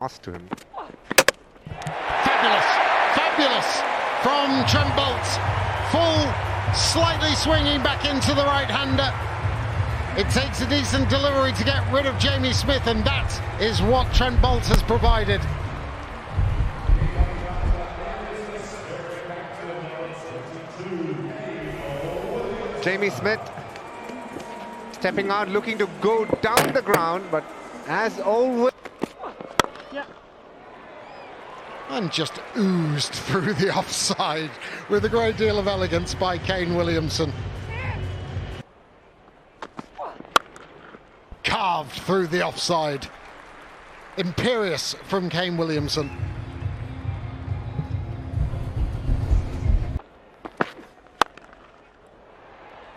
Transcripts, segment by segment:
Lost to him. Fabulous, fabulous from Trent Boult. Full, slightly swinging back into the right-hander. It takes a decent delivery to get rid of Jamie Smith, and that is what Trent Boult has provided. Jamie Smith stepping out, looking to go down the ground, but as always... And just oozed through the offside with a great deal of elegance by Kane Williamson. Carved through the offside. Imperious from Kane Williamson.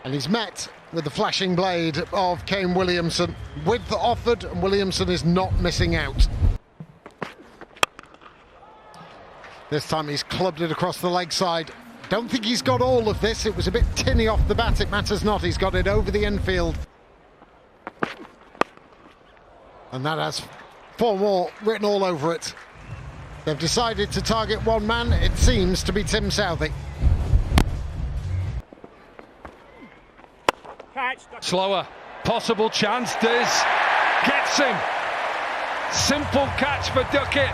And he's met with the flashing blade of Kane Williamson. Width offered, and Williamson is not missing out. This time he's clubbed it across the leg side. Don't think he's got all of this. It was a bit tinny off the bat. It matters not. He's got it over the infield. And that has 4 more written all over it. They've decided to target one man. It seems to be Tim Southey. Slower, possible chance. Diz gets him. Simple catch for Duckett.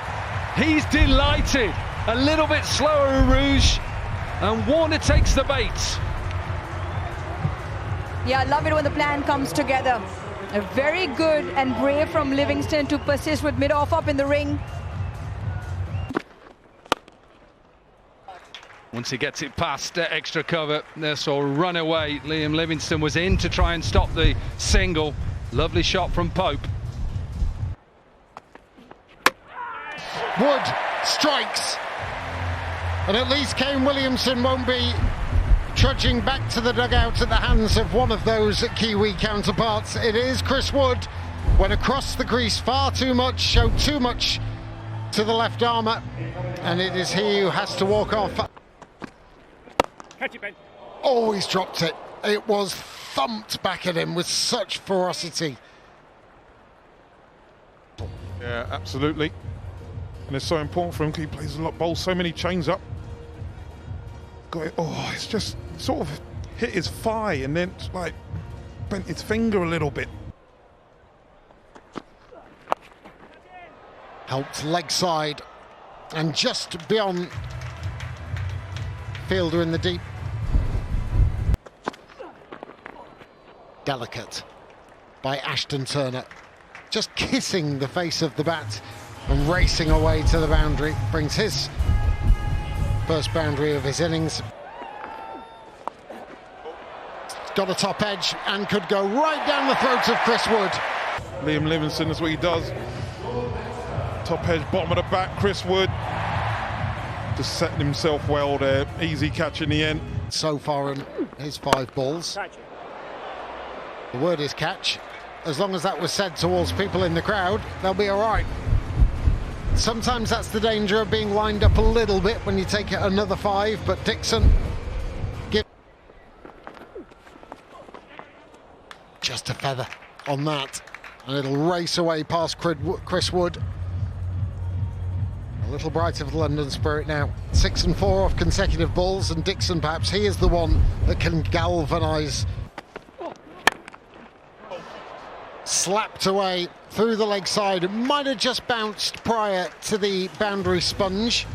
He's delighted. A little bit slower, Rouge, and Warner takes the bait. Yeah, I love it when the plan comes together. A very good and brave from Livingstone to persist with mid-off up in the ring. Once he gets it past extra cover, this will run away. Liam Livingstone was in to try and stop the single. Lovely shot from Pope. Wood strikes. And at least Kane Williamson won't be trudging back to the dugout at the hands of one of those Kiwi counterparts. It is Chris Wood. Went across the crease far too much, showed too much to the left armour, and it is he who has to walk off. Catch it, Ben. Oh, he's dropped it. It was thumped back at him with such ferocity. Yeah, absolutely. And it's so important for him because he plays a lot, bowls so many chains up. Got it. Oh, it's just sort of hit his thigh and then like bent his finger a little bit. Helped leg side and just beyond fielder in the deep. Delicate by Ashton Turner, just kissing the face of the bat and racing away to the boundary. Brings his first boundary of his innings. Got a top edge and could go right down the throat of Chris Wood. Liam Livingstone, that's what he does. Top edge, bottom of the bat, Chris Wood. Just setting himself well there. Easy catch in the end. So far in his 5 balls. The word is catch. As long as that was said towards people in the crowd, they'll be all right. Sometimes that's the danger of being lined up a little bit when you take another 5, but Dixon just a feather on that, and it'll race away past Chris Wood. A little bright of the London spirit now. 6 and 4 off consecutive balls, and Dixon, perhaps he is the one that can galvanise. Slapped away through the leg side. It might have just bounced prior to the boundary sponge,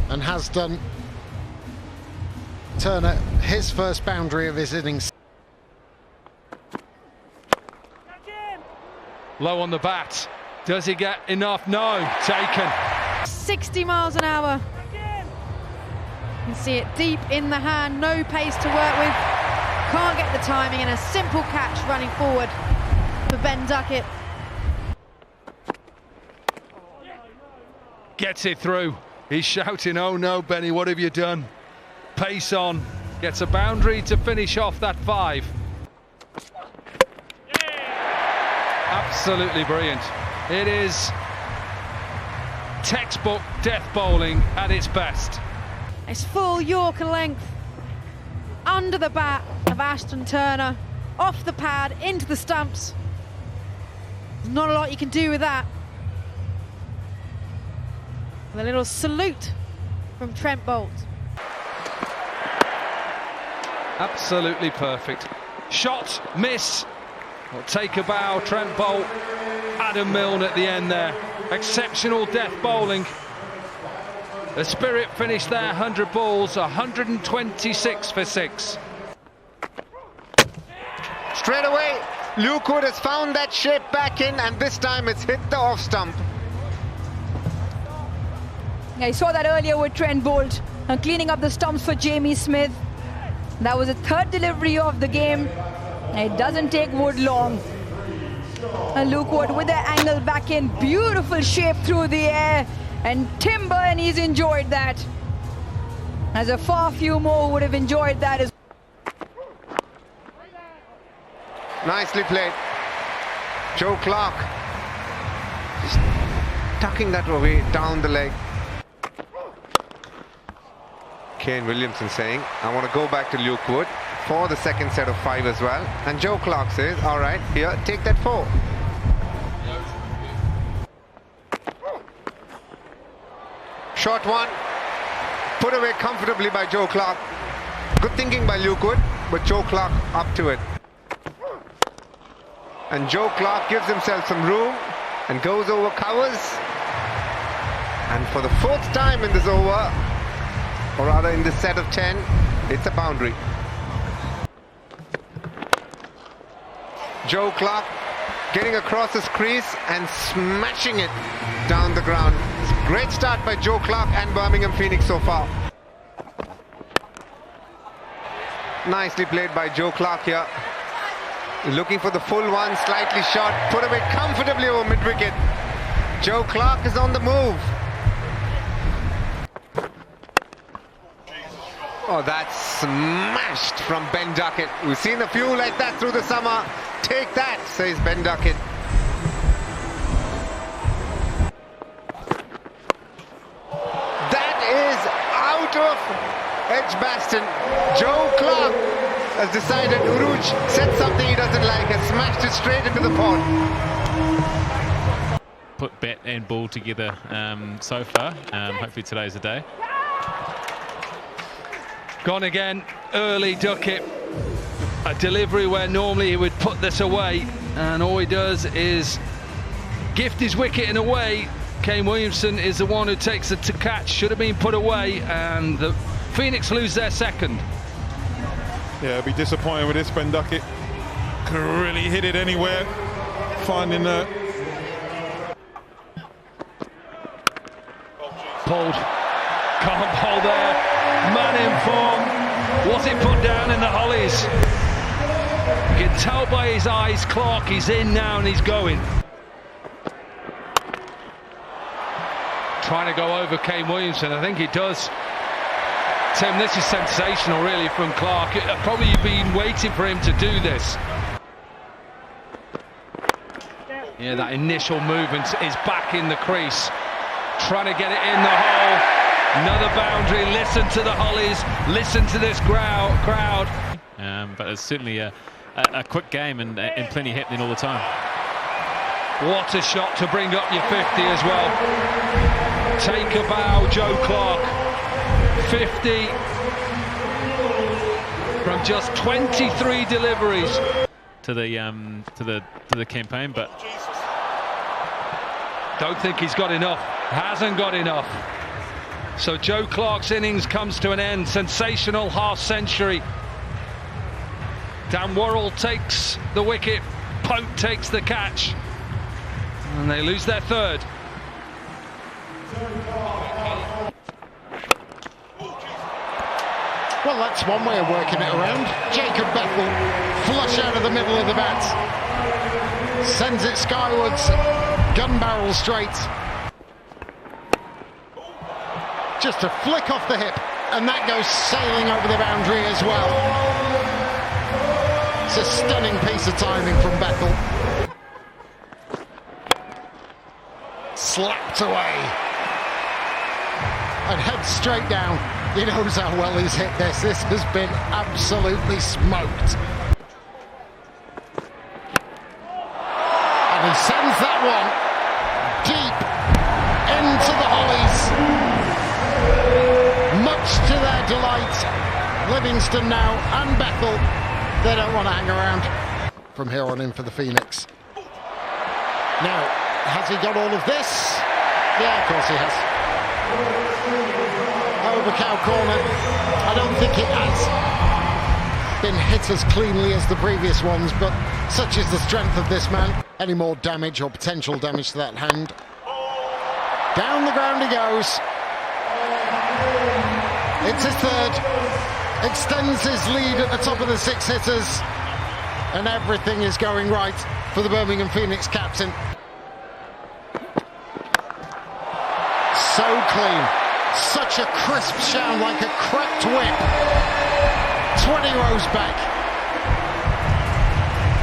and has done Turner his first boundary of his innings. Low on the bat. Does he get enough? No. Taken. 60 miles an hour. You can see it deep in the hand, no pace to work with. Can't get the timing, and a simple catch running forward for Ben Duckett. Gets it through. He's shouting, "Oh no, Benny, what have you done?" Pace on. Gets a boundary to finish off that 5. Absolutely brilliant. It is textbook death bowling at its best. It's full Yorker length under the bat of Ashton Turner, off the pad into the stumps. There's not a lot you can do with that. With a little salute from Trent Boult. Absolutely perfect. Shot, miss. Well, take a bow, Trent Boult. Adam Milne at the end there. Exceptional death bowling. The Spirit finished their 100 balls, 126 for 6. Straight away, Luke Wood has found that shape back in, and this time it's hit the off stump. I saw that earlier with Trent Boult, cleaning up the stumps for Jamie Smith. That was the third delivery of the game. It doesn't take Wood long. And Luke Wood with the angle back in, beautiful shape through the air, and timber, and he's enjoyed that. As a far few more would have enjoyed that as Nicely played. Joe Clark just tucking that away down the leg. Kane Williamson saying, I want to go back to Luke Wood for the second set of 5 as well. And Joe Clark says, all right, here, take that 4. Short one, put away comfortably by Joe Clark. Good thinking by Luke Wood, but Joe Clark up to it. And Joe Clark gives himself some room and goes over covers. And for the 4th time in this over, or rather in this set of 10, it's a boundary. Joe Clark getting across his crease and smashing it down the ground. It's a great start by Joe Clark and Birmingham Phoenix so far. Nicely played by Joe Clark here. Looking for the full one, slightly short, put away comfortably over mid-wicket. Joe Clark is on the move. Oh, that's smashed from Ben Duckett. We've seen a few like that through the summer. Take that, says Ben Duckett. That is out of Edgbaston. Joe Clark has decided Uruj said something he doesn't like, has smashed it straight into the pond. Put bat and ball together so far. Hopefully today's the day. Gone again, early Duckett. A delivery where normally he would put this away, and all he does is gift his wicket in a way. Kane Williamson is the one who takes it to catch, should have been put away, and the Phoenix lose their second. Yeah, it'll be disappointing with this. Ben Duckett could really hit it anywhere. Finding the pulled. Can't bowl there. Man in form. Was it put down in the Hollies? You can tell by his eyes, Clark, he's in now and he's going. Trying to go over Kane Williamson. I think he does. Tim, this is sensational really from Clark. Probably you've been waiting for him to do this. Yeah, that initial movement is back in the crease. Trying to get it in the hole. Another boundary. Listen to the Hollies. Listen to this crowd. But it's certainly a quick game and plenty happening all the time. What a shot to bring up your 50 as well. Take a bow, Joe Clark. 50 from just 23 deliveries to the campaign, but don't think he's got enough. Hasn't got enough. So Joe Clark's innings comes to an end. Sensational half century. Dan Worrell takes the wicket. Pope takes the catch, and they lose their 3rd. Well, that's one way of working it around. Jacob Bethel, flush out of the middle of the bat. Sends it skywards, gun barrel straight. Just a flick off the hip, and that goes sailing over the boundary as well. It's a stunning piece of timing from Bethel. Slapped away. And head straight down. He knows how well he's hit this. This has been absolutely smoked. And he sends that one deep into the Hollies. much to their delight, Livingstone now and Bethel, they don't want to hang around from here on in for the Phoenix. Now, has he got all of this? Yeah, of course he has. Over cow corner. I don't think it has been hit as cleanly as the previous ones, but such is the strength of this man. Any more damage or potential damage to that hand? Down the ground he goes. It's his third. Extends his lead at the top of the six hitters. And everything is going right for the Birmingham Phoenix captain. So clean. Such a crisp sound, like a cracked whip. 20 rows back.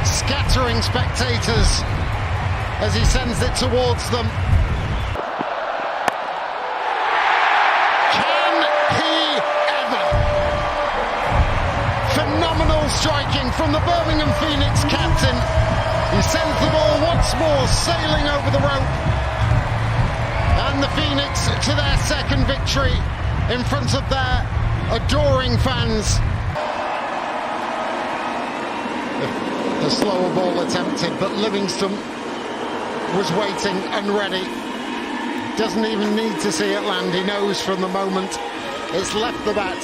Scattering spectators as he sends it towards them. Can he ever? Phenomenal striking from the Birmingham Phoenix captain. He sends the ball once more sailing over the rope. And the Phoenix to their second victory in front of their adoring fans. The slower ball attempted, but Livingstone was waiting and ready. Doesn't even need to see it land. He knows from the moment it's left the bat.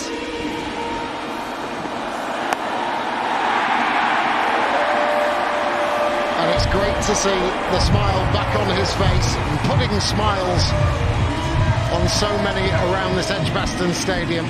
And it's great to see the smile back on his face and putting smiles on so many around this Edgbaston Stadium.